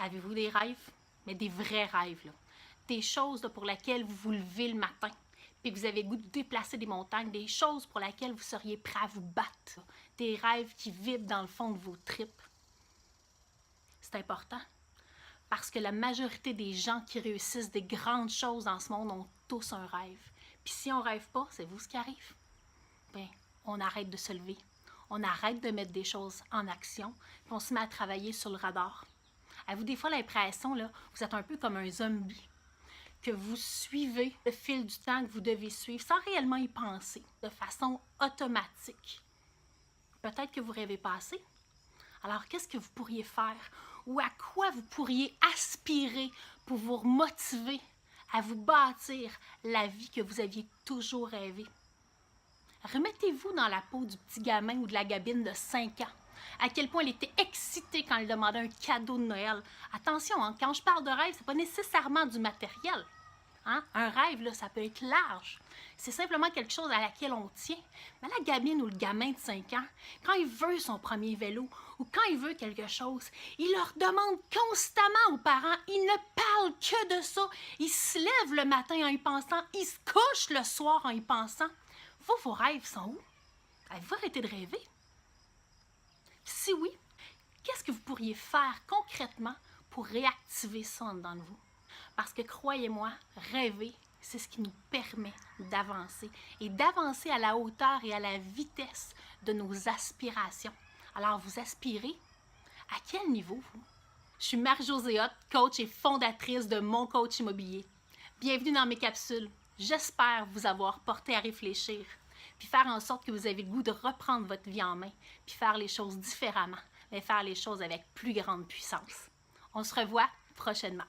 Avez-vous des rêves? Mais des vrais rêves, là. Des choses là, pour lesquelles vous vous levez le matin, puis que vous avez le goût de déplacer des montagnes, des choses pour lesquelles vous seriez prêt à vous battre. Des rêves qui vibrent dans le fond de vos tripes. C'est important, parce que la majorité des gens qui réussissent des grandes choses dans ce monde ont tous un rêve. Puis si on ne rêve pas, c'est vous ce qui arrive. Bien, on arrête de se lever. On arrête de mettre des choses en action, puis on se met à travailler sur le radar. Avez-vous des fois l'impression, là, vous êtes un peu comme un zombie, que vous suivez le fil du temps que vous devez suivre sans réellement y penser, de façon automatique. Peut-être que vous rêvez pas assez. Alors, qu'est-ce que vous pourriez faire ou à quoi vous pourriez aspirer pour vous motiver à vous bâtir la vie que vous aviez toujours rêvé? Remettez-vous dans la peau du petit gamin ou de la gamine de 5 ans. À quel point elle était excitée quand elle demandait un cadeau de Noël. Attention, hein, quand je parle de rêve, ce n'est pas nécessairement du matériel. Hein? Un rêve, là, ça peut être large. C'est simplement quelque chose à laquelle on tient. Mais la gamine ou le gamin de 5 ans, quand il veut son premier vélo ou quand il veut quelque chose, il leur demande constamment aux parents. Il ne parle que de ça. Il se lève le matin en y pensant. Il se couche le soir en y pensant. Vos rêves sont où? Avez-vous arrêté de rêver? Si oui, qu'est-ce que vous pourriez faire concrètement pour réactiver ça en dedans de vous? Parce que croyez-moi, rêver, c'est ce qui nous permet d'avancer et d'avancer à la hauteur et à la vitesse de nos aspirations. Alors, vous aspirez à quel niveau, vous? Je suis Marie-Josée Hott, coach et fondatrice de Mon Coach Immobilier. Bienvenue dans mes capsules. J'espère vous avoir porté à réfléchir, puis faire en sorte que vous avez le goût de reprendre votre vie en main, puis faire les choses différemment, mais faire les choses avec plus grande puissance. On se revoit prochainement.